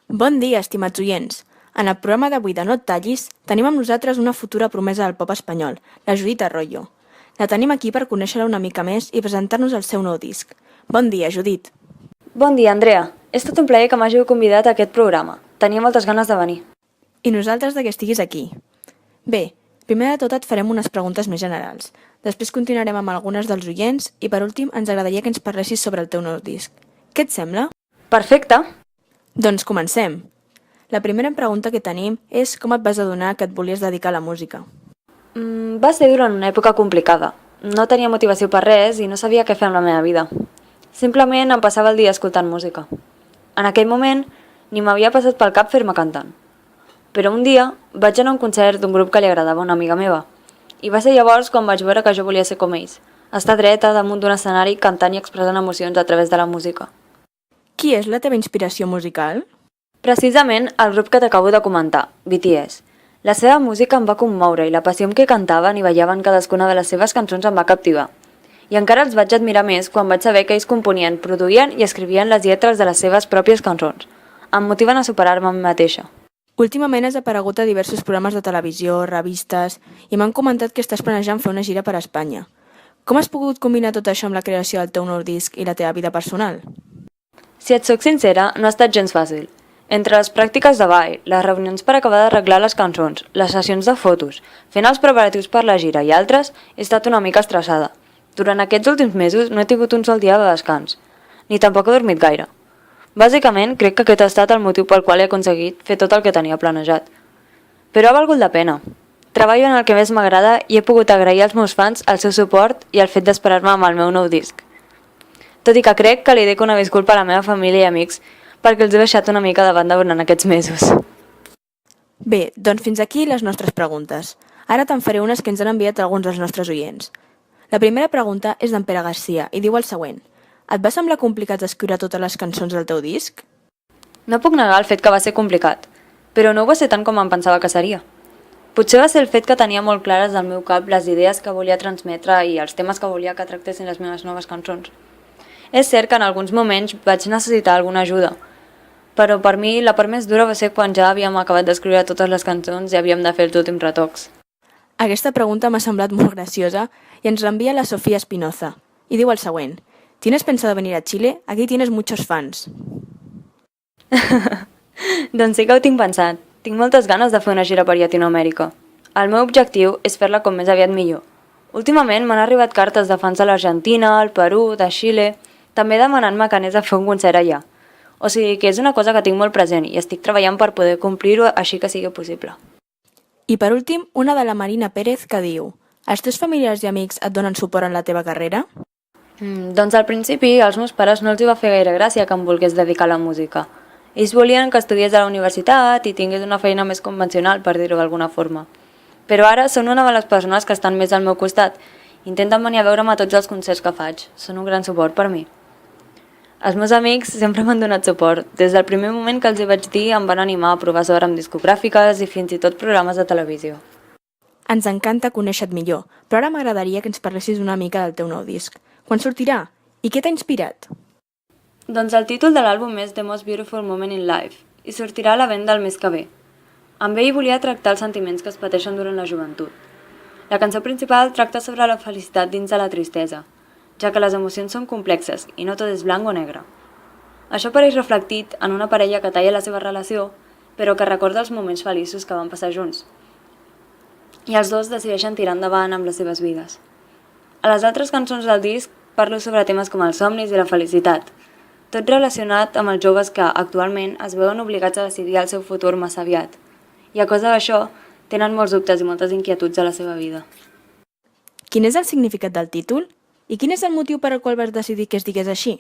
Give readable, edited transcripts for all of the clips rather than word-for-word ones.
Bon dia, estimats oients. En el programa d'avui de No et tallis, tenim amb nosaltres una futura promesa del pop espanyol, la Judit Arroyo. La tenim aquí per conèixer-la una mica més i presentar-nos el seu nou disc. Bon dia, Judit. Bon dia, Andrea. És tot un plaer que m'hàgiu convidat a aquest programa. Tenia moltes ganes de venir. I nosaltres de que estiguis aquí. Bé, primer de tot et farem unes preguntes més generals. Després continuarem amb algunes dels oients i per últim ens agradaria que ens parlessis sobre el teu nou disc. Què et sembla? Perfecte. Doncs comencem. La primera pregunta que tenim és com et vas adonar que et volies dedicar a la música. Va ser durant una època complicada. No tenia motivació per res i no sabia què fer amb la meva vida. Simplement em passava el dia escoltant música. En aquell moment ni m'havia passat pel cap fer-me cantant. Però un dia vaig anar a un concert d'un grup que li agradava a una amiga meva. I va ser llavors quan vaig veure que jo volia ser com ells. Estar dreta damunt d'un escenari cantant i expressant emocions a través de la música. Qui és la teva inspiració musical? Precisament el grup que t'acabo de comentar, BTS. La seva música em va commoure i la passió amb què cantaven i ballaven cadascuna de les seves cançons em va captivar. I encara els vaig admirar més quan vaig saber que ells componien, produïen i escrivien les lletres de les seves pròpies cançons. Em motiven a superar-me a mi mateixa. Últimament has aparegut a diversos programes de televisió, revistes, i m'han comentat que estàs planejant fer una gira per Espanya. Com has pogut combinar tot això amb la creació del teu nou disc i la teva vida personal? Si et soc sincera, no ha estat gens fàcil. Entre les pràctiques de ball, les reunions per acabar d'arreglar les cançons, les sessions de fotos, fent els preparatius per la gira i altres, he estat una mica estressada. Durant aquests últims mesos no he tingut un sol dia de descans, ni tampoc he dormit gaire. Bàsicament, crec que aquest ha estat el motiu pel qual he aconseguit fer tot el que tenia planejat. Però ha valgut la pena. Treballo en el que més m'agrada i he pogut agrair als meus fans el seu suport i el fet d'esperar-me amb el meu nou disc. Tot i que crec que li dic una disculpa a la meva família i amics perquè els he deixat una mica de banda durant aquests mesos. Bé, doncs fins aquí les nostres preguntes. Ara te'n faré unes que ens han enviat alguns dels nostres oients. La primera pregunta és d'en Pere Garcia i diu el següent. Et va semblar complicat escriure totes les cançons del teu disc? No puc negar el fet que va ser complicat, però no ho va ser tant com em pensava que seria. Potser va ser el fet que tenia molt clares al meu cap les idees que volia transmetre i els temes que volia que tractessin les meves noves cançons. És cert que en alguns moments vaig necessitar alguna ajuda, però per mi la part més dura va ser quan ja havíem acabat d'escriure totes les cançons i havíem de fer els últims retocs. Aquesta pregunta m'ha semblat molt graciosa i ens l'envia la Sofía Espinoza i diu el següent. ¿Tienes pensado venir a Chile? Aquí tienes muchos fans. Doncs sí que ho tinc pensat. Tinc moltes ganes de fer una gira per Llatinoamèrica. El meu objectiu és fer-la com més aviat millor. Últimament m'han arribat cartes de fans de l'Argentina, el Perú, de Xile, també demanant-me que anés a fer un concert allà. O sigui que és una cosa que tinc molt present i estic treballant per poder complir-ho així que sigui possible. I per últim, una de la Marina Pérez que diu els teus familiars i amics et donen suport en la teva carrera? Doncs al principi als meus pares no els hi va fer gaire gràcia que em volgués dedicar a la música. Ells volien que estudiés a la universitat i tingués una feina més convencional, per dir-ho d'alguna forma. Però ara són una de les persones que estan més al meu costat. Intenten venir a veure'm a tots els concerts que faig. Són un gran suport per mi. Els meus amics sempre m'han donat suport. Des del primer moment que els hi vaig dir em van animar a provar sort amb discogràfiques i fins i tot programes de televisió. Ens encanta conèixer-te millor, però ara m'agradaria que ens parlessis una mica del teu nou disc. Quan sortirà? I què t'ha inspirat? Doncs el títol de l'àlbum és The Most Beautiful Moment in Life i sortirà a la venda el mes que ve. Amb ell volia tractar els sentiments que es pateixen durant la joventut. La cançó principal tracta sobre la felicitat dins de la tristesa, ja que les emocions són complexes i no tot és blanc o negre. Això apareix reflectit en una parella que talla la seva relació, però que recorda els moments feliços que van passar junts. I els dos decideixen tirar endavant amb les seves vides. A les altres cançons del disc parlo sobre temes com els somnis i la felicitat, tot relacionat amb els joves que actualment es veuen obligats a decidir el seu futur massa aviat. I a causa d'això, tenen molts dubtes i moltes inquietuds a la seva vida. Quin és el significat del títol? I quin és el motiu per al qual vas decidir que es digués així?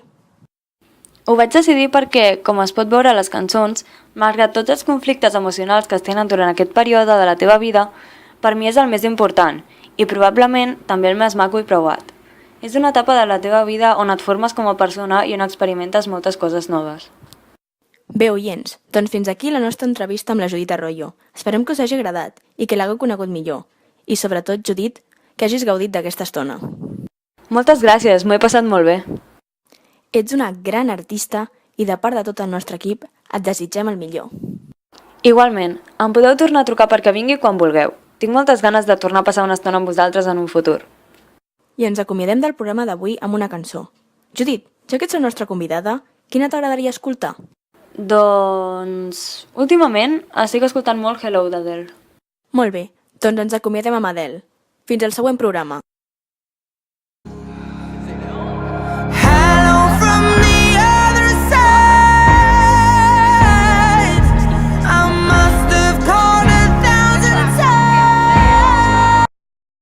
Ho vaig decidir perquè, com es pot veure a les cançons, malgrat tots els conflictes emocionals que es tenen durant aquest període de la teva vida, per mi és el més important i probablement també el més maco i preuat. És una etapa de la teva vida on et formes com a persona i on experimentes moltes coses noves. Bé, oients, doncs fins aquí la nostra entrevista amb la Judit Arroyo. Esperem que us hagi agradat i que l'hagueu conegut millor. I sobretot, Judit, que hagis gaudit d'aquesta estona. Moltes gràcies, m'ho he passat molt bé. Ets una gran artista i de part de tot el nostre equip et desitgem el millor. Igualment, em podeu tornar a trucar perquè vingui quan vulgueu. Tinc moltes ganes de tornar a passar una estona amb vosaltres en un futur. I ens acomiadem del programa d'avui amb una cançó. Judit, ja que ets la nostra convidada, quina t'agradaria escoltar? Doncs... últimament estic escoltant molt Hello d'Adele. Molt bé, doncs ens acomiadem amb Adele. Fins al següent programa.